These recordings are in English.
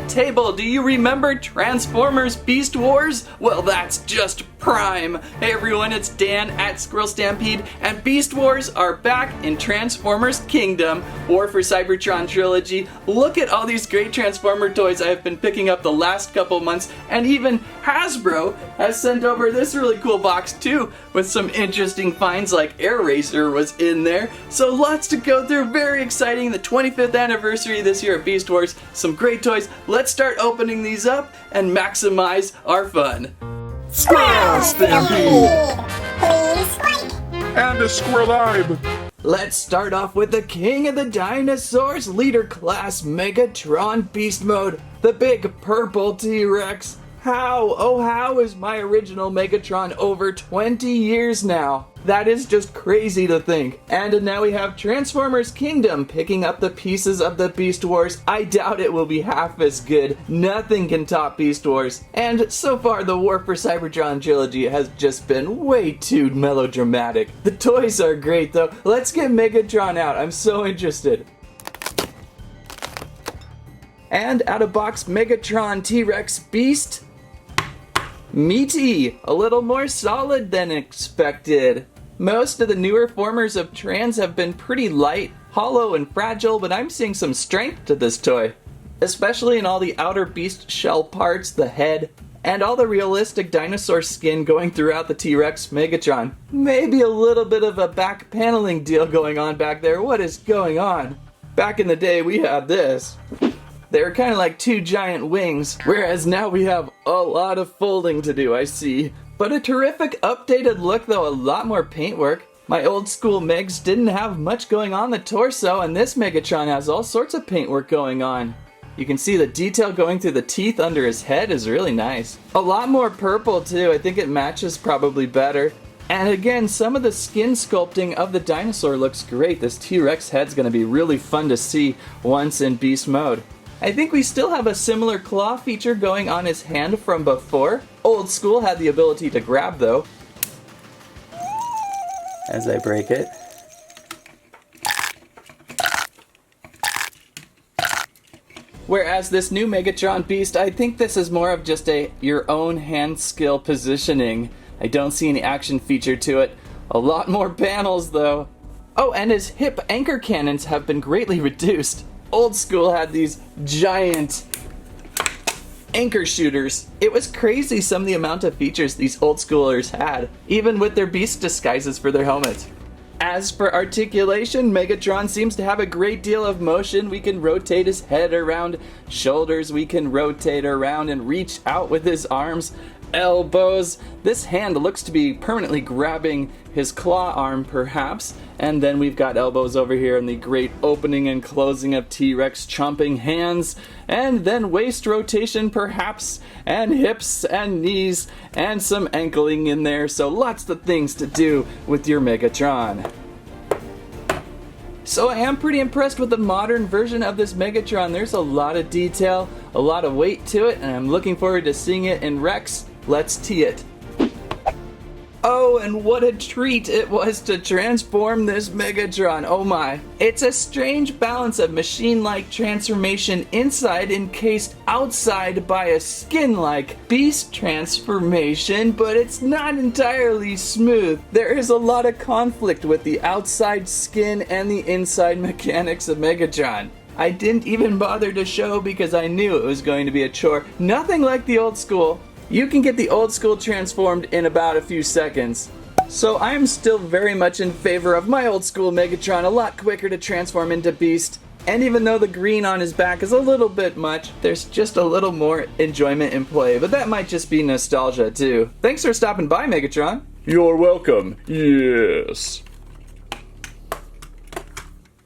that table, do you remember Transformers Beast Wars? Well, that's just prime. Hey everyone, it's Dan at SquirrelStampede, and Beast Wars are back in Transformers Kingdom, War for Cybertron Trilogy. Look at all these great Transformer toys I have been picking up the last couple months, and even Hasbro has sent over this really cool box too, with some interesting finds like Air Racer was in there. So lots to go through, very exciting, the 25th anniversary this year of Beast Wars, some great toys. Let's start opening these up and maximize our fun. SquirrelStampede! Please like! And a Squirrel Lab! Let's start off with the king of the dinosaurs, leader class Megatron Beast Mode, the big purple T-Rex. How is my original Megatron over 20 years now? That is just crazy to think. And now we have Transformers Kingdom picking up the pieces of the Beast Wars. I doubt it will be half as good. Nothing can top Beast Wars. And so far the War for Cybertron trilogy has just been way too melodramatic. The toys are great though. Let's get Megatron out. I'm so interested. And out of box Megatron T-Rex Beast. Meaty, a little more solid than expected. Most of the newer formers of Trans have been pretty light, hollow, and fragile, but I'm seeing some strength to this toy. Especially in all the outer beast shell parts, the head, and all the realistic dinosaur skin going throughout the T-Rex Megatron. Maybe a little bit of a back paneling deal going on back there. What is going on? Back in the day we had this. They were kind of like two giant wings, whereas now we have a lot of folding to do, I see. But a terrific updated look though, a lot more paintwork. My old school Megs didn't have much going on the torso, and this Megatron has all sorts of paintwork going on. You can see the detail going through the teeth under his head is really nice. A lot more purple too, I think it matches probably better. And again, some of the skin sculpting of the dinosaur looks great. This T-Rex head's gonna be really fun to see once in beast mode. I think we still have a similar claw feature going on his hand from before. Old school had the ability to grab though. As I break it. Whereas this new Megatron Beast, I think this is more of just your own hand skill positioning. I don't see any action feature to it. A lot more panels though. Oh, and his hip anchor cannons have been greatly reduced. Old school had these giant anchor shooters. It was crazy some of the amount of features these old schoolers had, even with their beast disguises for their helmets. As for articulation, Megatron seems to have a great deal of motion. We can rotate his head around, shoulders we can rotate around and reach out with his arms, elbows. This hand looks to be permanently grabbing his claw arm perhaps, and then we've got elbows over here and the great opening and closing of T-Rex chomping hands, and then waist rotation perhaps, and hips and knees, and some ankling in there, so lots of things to do with your Megatron. So I am pretty impressed with the modern version of this Megatron. There's a lot of detail, a lot of weight to it, and I'm looking forward to seeing it in Rex. Let's tee it. Oh, and what a treat it was to transform this Megatron, oh my. It's a strange balance of machine-like transformation inside encased outside by a skin-like beast transformation, but it's not entirely smooth. There is a lot of conflict with the outside skin and the inside mechanics of Megatron. I didn't even bother to show because I knew it was going to be a chore. Nothing like the old school. You can get the old school transformed in about a few seconds. So I am still very much in favor of my old school Megatron, a lot quicker to transform into Beast. And even though the green on his back is a little bit much, there's just a little more enjoyment in play. But that might just be nostalgia too. Thanks for stopping by, Megatron. You're welcome. Yes.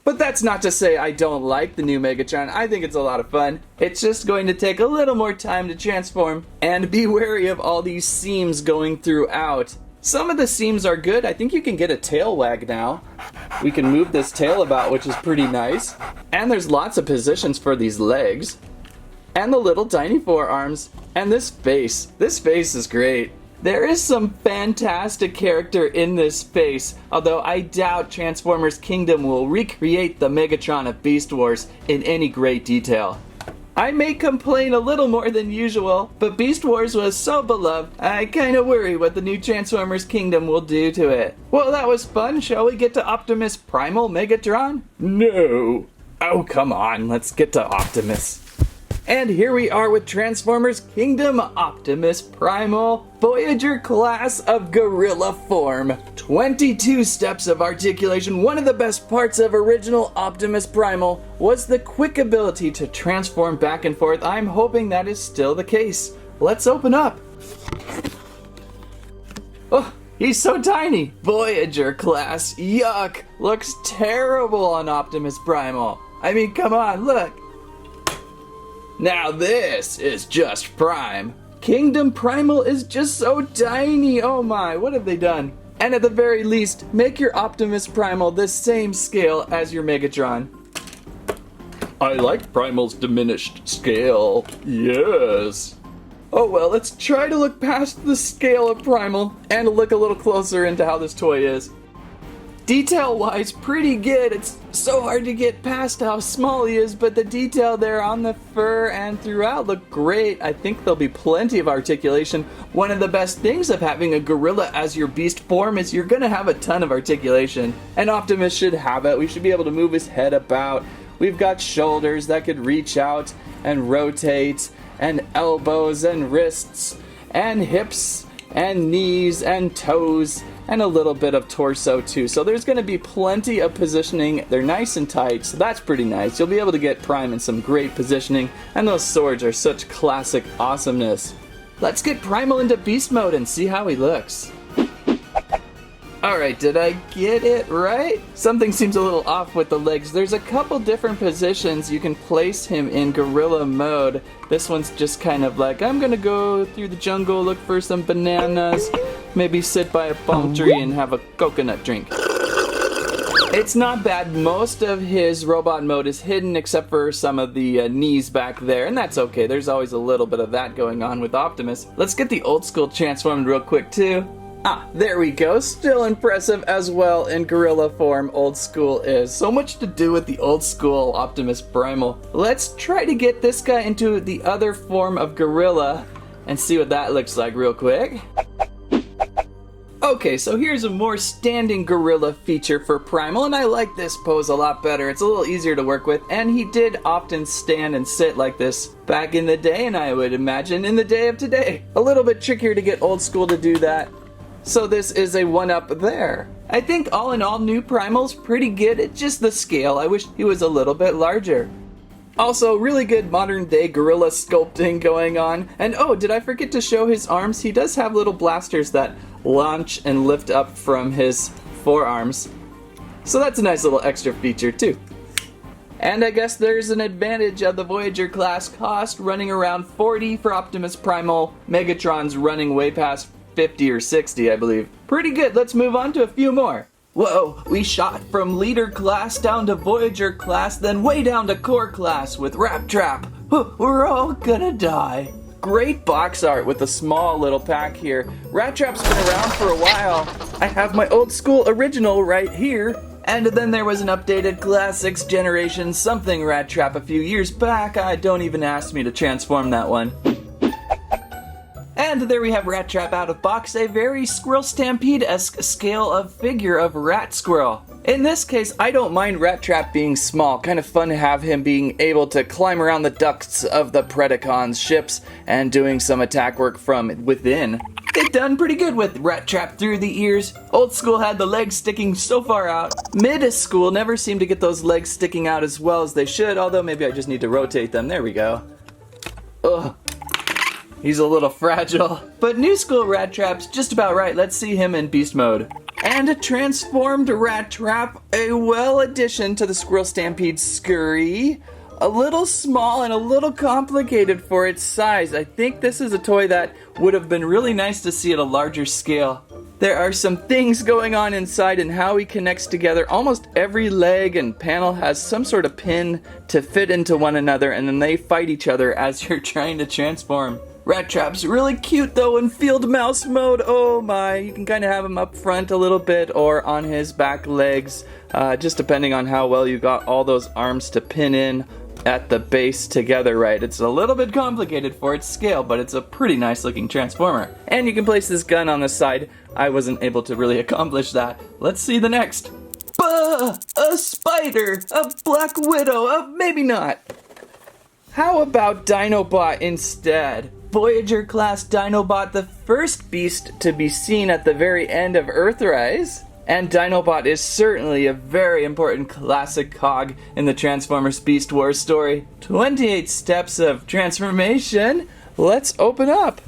But that's not to say I don't like the new Megatron. I think it's a lot of fun. It's just going to take a little more time to transform, and be wary of all these seams going throughout. Some of the seams are good. I think you can get a tail wag now. We can move this tail about, which is pretty nice. And there's lots of positions for these legs. And the little tiny forearms. And this face. This face is great. There is some fantastic character in this space, although I doubt Transformers Kingdom will recreate the Megatron of Beast Wars in any great detail. I may complain a little more than usual, but Beast Wars was so beloved, I kinda worry what the new Transformers Kingdom will do to it. Well, that was fun. Shall we get to Optimus Primal Megatron? No. Oh, come on, let's get to Optimus. And here we are with Transformers Kingdom Optimus Primal, Voyager class of gorilla form. 22 steps of articulation. One of the best parts of original Optimus Primal was the quick ability to transform back and forth. I'm hoping that is still the case. Let's open up. Oh, he's so tiny. Voyager class, yuck. Looks terrible on Optimus Primal. I mean, come on, look. Now this is just Prime. Kingdom Primal is just so tiny. Oh my, what have they done? And at the very least, make your Optimus Primal the same scale as your Megatron. I like Primal's diminished scale. Yes. Oh well, let's try to look past the scale of Primal and look a little closer into how this toy is. Detail-wise, pretty good. It's so hard to get past how small he is, but the detail there on the fur and throughout look great. I think there'll be plenty of articulation. One of the best things of having a gorilla as your beast form is you're gonna have a ton of articulation. And Optimus should have it. We should be able to move his head about. We've got shoulders that could reach out and rotate, and elbows and wrists, and hips, and knees, and toes, and a little bit of torso too. So there's going to be plenty of positioning. They're nice and tight, so that's pretty nice. You'll be able to get Prime in some great positioning, and those swords are such classic awesomeness. Let's get Primal into beast mode and see how he looks. Alright, did I get it right? Something seems a little off with the legs. There's a couple different positions you can place him in gorilla mode. This one's just kind of like, I'm gonna go through the jungle, look for some bananas, maybe sit by a palm tree and have a coconut drink. It's not bad. Most of his robot mode is hidden except for some of the knees back there, and that's okay. There's always a little bit of that going on with Optimus. Let's get the old school transformed real quick too. Ah, there we go. Still impressive as well in gorilla form. Old school is. So much to do with the old school Optimus Primal. Let's try to get this guy into the other form of gorilla and see what that looks like real quick. Okay, so here's a more standing gorilla feature for Primal, and I like this pose a lot better. It's a little easier to work with, and he did often stand and sit like this back in the day, and I would imagine in the day of today. A little bit trickier to get old school to do that. So this is a one-up there. I think all in all, new Primal's pretty good. It's just the scale. I wish he was a little bit larger. Also, really good modern day gorilla sculpting going on. And oh, did I forget to show his arms? He does have little blasters that launch and lift up from his forearms. So that's a nice little extra feature too. And I guess there's an advantage of the Voyager class cost, running around 40 for Optimus Primal. Megatron's running way past 50 or 60, I believe. Pretty good. Let's move on to a few more. Whoa, we shot from leader class down to Voyager class, then way down to core class with Rat Trap. We're all gonna die. Great box art with a small little pack here. Rat Trap's been around for a while. I have my old school original right here. And then there was an updated Class 6 generation something Rat Trap a few years back. Don't even ask me to transform that one. And there we have Rat Trap out of box, a very SquirrelStampede-esque scale of figure of Rat Squirrel. In this case, I don't mind Rat Trap being small. Kind of fun to have him being able to climb around the ducts of the Predacon's ships and doing some attack work from within. They've done pretty good with Rat Trap through the ears. Old school had the legs sticking so far out. Mid school never seemed to get those legs sticking out as well as they should, although maybe I just need to rotate them. There we go. Ugh. He's a little fragile. But new school Rat Trap's just about right. Let's see him in beast mode. And a transformed Rat Trap, a well addition to the SquirrelStampede Scurry. A little small and a little complicated for its size. I think this is a toy that would have been really nice to see at a larger scale. There are some things going on inside and how he connects together. Almost every leg and panel has some sort of pin to fit into one another, and then they fight each other as you're trying to transform. Rat Trap's really cute though in field mouse mode. Oh my, you can kind of have him up front a little bit or on his back legs, just depending on how well you got all those arms to pin in. at the base together right. It's a little bit complicated for its scale, but it's a pretty nice looking transformer. And you can place this gun on the side. I wasn't able to really accomplish that. Let's see the next. Bah! A spider! A black widow! Maybe not. How about Dinobot instead? Voyager class Dinobot, the first beast to be seen at the very end of Earthrise. And Dinobot is certainly a very important classic cog in the Transformers Beast Wars story. 28 steps of transformation. Let's open up.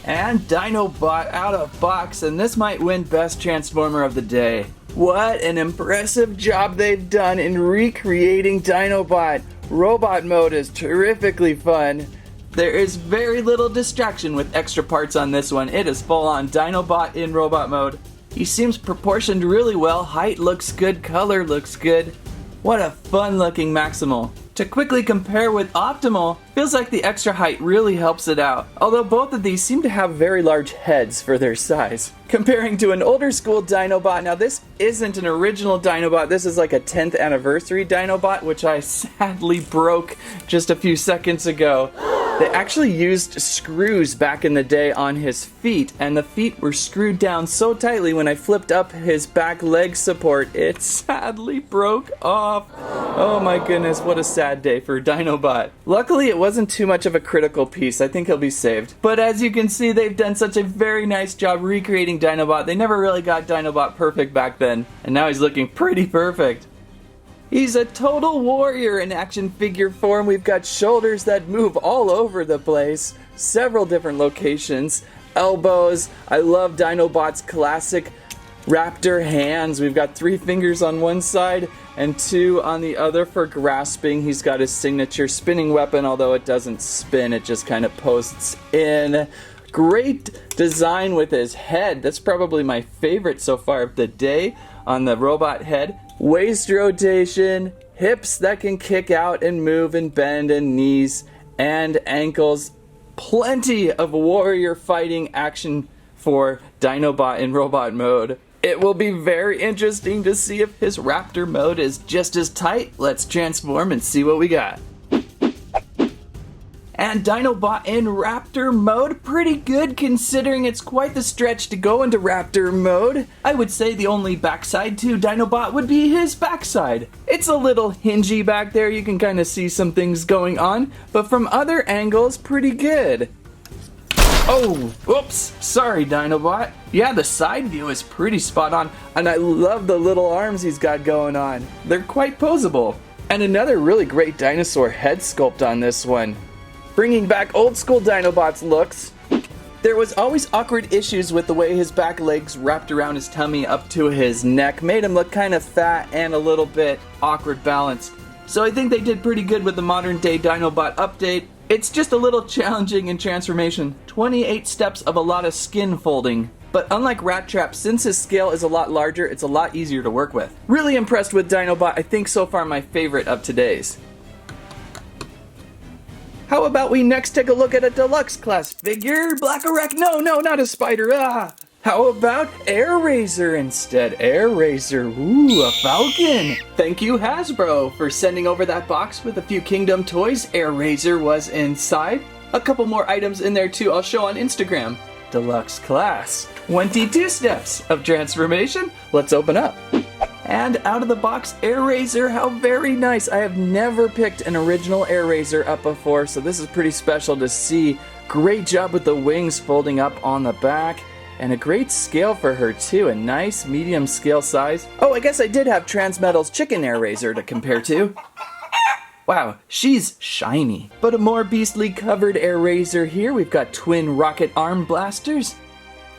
And Dinobot out of box, and this might win Best Transformer of the Day. What an impressive job they've done in recreating Dinobot. Robot mode is terrifically fun. There is very little distraction with extra parts on this one. It is full on Dinobot in robot mode. He seems proportioned really well. Height looks good, color looks good. What a fun looking Maximal. To quickly compare with Optimal, feels like the extra height really helps it out. Although both of these seem to have very large heads for their size. Comparing to an older school Dinobot, now this isn't an original Dinobot, this is like a 10th anniversary Dinobot, which I sadly broke just a few seconds ago. They actually used screws back in the day on his feet, and the feet were screwed down so tightly when I flipped up his back leg support, it sadly broke off. Oh my goodness, what a sad day for Dinobot. Luckily, it wasn't too much of a critical piece. I think he'll be saved. But as you can see, they've done such a very nice job recreating Dinobot. They never really got Dinobot perfect back then, and now he's looking pretty perfect. He's a total warrior in action figure form. We've got shoulders that move all over the place, several different locations, elbows. I love Dinobot's classic raptor hands. We've got 3 fingers on one side and 2 on the other for grasping. He's got his signature spinning weapon, although it doesn't spin, it just kind of posts in. Great design with his head. That's probably my favorite so far of the day on the robot head. Waist rotation, hips that can kick out and move and bend, and knees and ankles. Plenty of warrior fighting action for Dinobot in robot mode. It will be very interesting to see if his raptor mode is just as tight. Let's transform and see what we got. And Dinobot in Raptor mode, pretty good considering it's quite the stretch to go into Raptor mode. I would say the only backside to Dinobot would be his backside. It's a little hingy back there, you can kind of see some things going on, but from other angles, pretty good. Oh, oops, sorry Dinobot. Yeah, the side view is pretty spot on, and I love the little arms he's got going on. They're quite posable. And another really great dinosaur head sculpt on this one. Bringing back old school Dinobot's looks. There was always awkward issues with the way his back legs wrapped around his tummy up to his neck, made him look kind of fat and a little bit awkward balanced. So I think they did pretty good with the modern day Dinobot update. It's just a little challenging in transformation. 28 steps of a lot of skin folding. But unlike Rat Trap, since his scale is a lot larger, it's a lot easier to work with. Really impressed with Dinobot, I think so far my favorite of today's. How about we next take a look at a deluxe class figure? Black Arachnia, no, not a spider, How about Air Razor instead? Air Razor, ooh, a falcon. Thank you Hasbro for sending over that box with a few Kingdom toys. Air Razor was inside. A couple more items in there too I'll show on Instagram. Deluxe class, 22 steps of transformation. Let's open up. And out of the box, Air Razor, how very nice. I have never picked an original Air Razor up before, so this is pretty special to see. Great job with the wings folding up on the back, and a great scale for her too, a nice medium scale size. Oh, I guess I did have Transmetal's Chicken Air Razor to compare to. Wow, she's shiny. But a more beastly covered Air Razor here. We've got twin rocket arm blasters.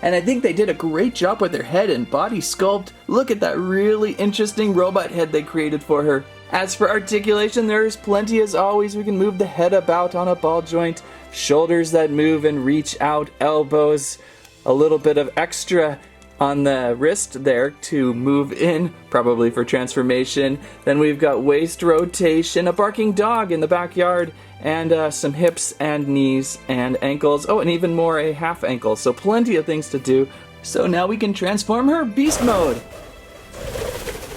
And I think they did a great job with their head and body sculpt. Look at that really interesting robot head they created for her. As for articulation, there's plenty as always. We can move the head about on a ball joint, shoulders that move and reach out, elbows, a little bit of extra on the wrist there to move in, probably for transformation. Then we've got waist rotation, a barking dog in the backyard, and some hips and knees and ankles. Oh, and even more a half ankle. So plenty of things to do. So now we can transform her beast mode.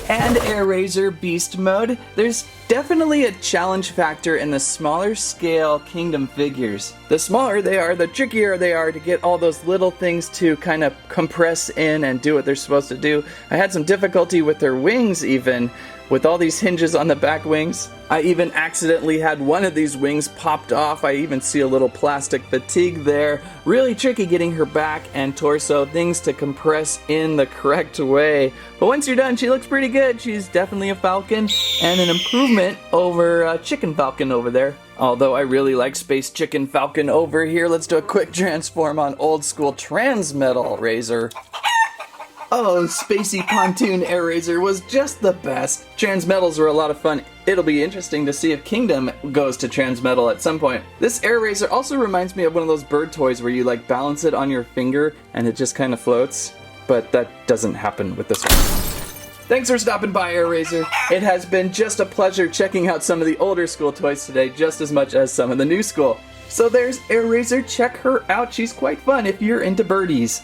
and Airazor Beast Mode. There's definitely a challenge factor in the smaller scale Kingdom figures. The smaller they are, the trickier they are to get all those little things to kind of compress in and do what they're supposed to do. I had some difficulty with their wings even, with all these hinges on the back wings. I even accidentally had one of these wings popped off. I even see a little plastic fatigue there. Really tricky getting her back and torso things to compress in the correct way. But once you're done, she looks pretty good. She's definitely a Falcon and an improvement over Chicken Falcon over there. Although I really like Space Chicken Falcon over here. Let's do a quick transform on old school Transmetal Razor. Oh, Spacey Pontoon Airazor was just the best. Transmetals were a lot of fun. It'll be interesting to see if Kingdom goes to Transmetal at some point. This Airazor also reminds me of one of those bird toys where you like balance it on your finger and it just kind of floats. But that doesn't happen with this one. Thanks for stopping by, Airazor. It has been just a pleasure checking out some of the older school toys today, just as much as some of the new school. So there's Airazor. Check her out. She's quite fun if you're into birdies.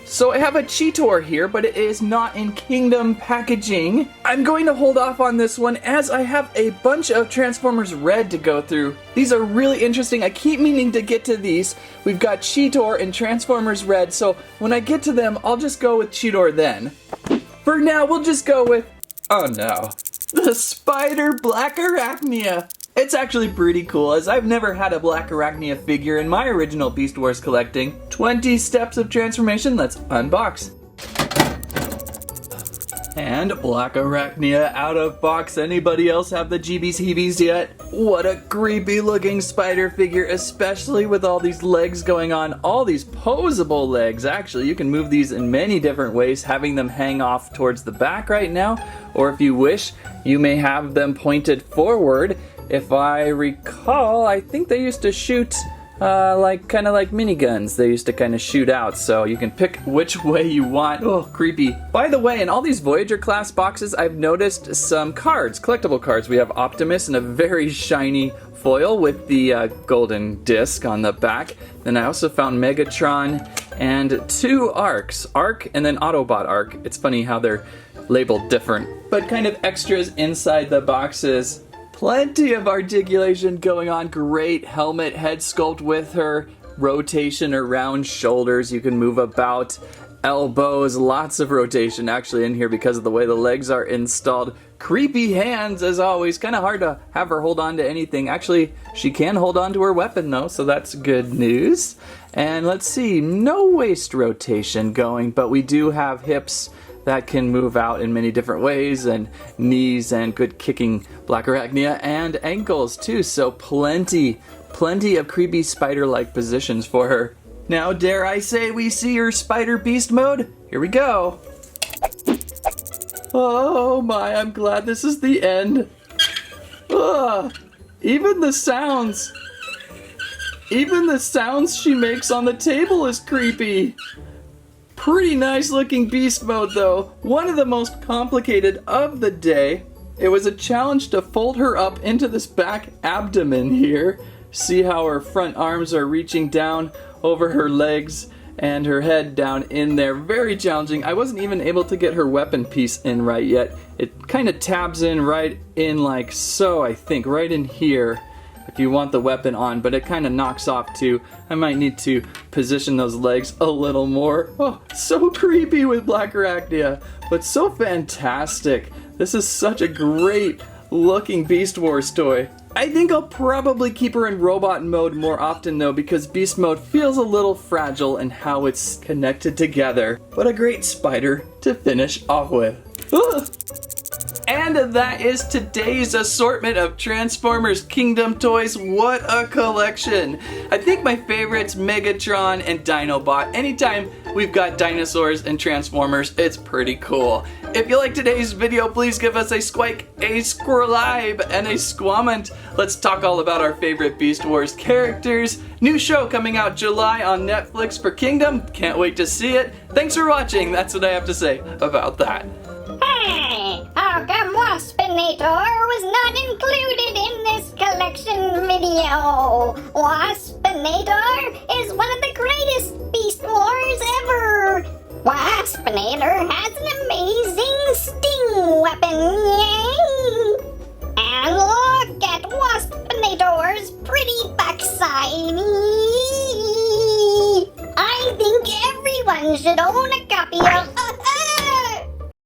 So I have a Cheetor here, but it is not in Kingdom packaging. I'm going to hold off on this one as I have a bunch of Transformers Red to go through. These are really interesting. I keep meaning to get to these. We've got Cheetor and Transformers Red, so when I get to them, I'll just go with Cheetor then. For now, we'll just go with, oh no, the Spider Black Arachnia. It's actually pretty cool, as I've never had a Black Arachnia figure in my original Beast Wars collecting. 20 steps of transformation, let's unbox. And Black Arachnia out of box. Anybody else have the jeebies-heebies yet? What a creepy looking spider figure, especially with all these legs going on. All these posable legs, actually. You can move these in many different ways, having them hang off towards the back right now. Or if you wish, you may have them pointed forward. If I recall, I think they used to shoot kind of like miniguns. They used to kind of shoot out, so you can pick which way you want. Oh, creepy. By the way, in all these Voyager class boxes, I've noticed some cards, collectible cards. We have Optimus in a very shiny foil with the golden disc on the back. Then I also found Megatron and 2 Arcs. Arc and then Autobot Arc. It's funny how they're labeled different, but kind of extras inside the boxes. Plenty of articulation going on. Great helmet, head sculpt with her. Rotation around shoulders. You can move about. Elbows, lots of rotation actually in here because of the way the legs are installed. Creepy hands as always. Kind of hard to have her hold on to anything. Actually, she can hold on to her weapon though, so that's good news. And let's see, no waist rotation going, but we do have hips that can move out in many different ways, and knees and good kicking Black Arachnia, and ankles too, so plenty of creepy spider-like positions for her. Now, dare I say we see her Spider Beast Mode? Here we go. Oh my, I'm glad this is the end. Ugh, even the sounds she makes on the table is creepy. Pretty nice looking beast mode though. One of the most complicated of the day. It was a challenge to fold her up into this back abdomen here. See how her front arms are reaching down over her legs and her head down in there. Very challenging. I wasn't even able to get her weapon piece in right yet. It kind of tabs in right in like so, I think, right in here. If you want the weapon on, but it kind of knocks off too. I might need to position those legs a little more. Oh, so creepy with Black Arachnia, but so fantastic. This is such a great looking Beast Wars toy. I think I'll probably keep her in robot mode more often though, because Beast Mode feels a little fragile in how it's connected together. But a great spider to finish off with. Ugh. And that is today's assortment of Transformers Kingdom toys. What a collection! I think my favorites, Megatron and Dinobot. Anytime we've got dinosaurs and Transformers, it's pretty cool. If you like today's video, please give us a squike, a squirrelibe, and a squament. Let's talk all about our favorite Beast Wars characters. New show coming out July on Netflix for Kingdom. Can't wait to see it. Thanks for watching. That's what I have to say about that. Hey, how come Waspinator was not included in this collection video? Waspinator is one of the greatest Beast Wars ever. Waspinator has an amazing sting weapon, yay! And look at Waspinator's pretty backside. I think everyone should own a copy of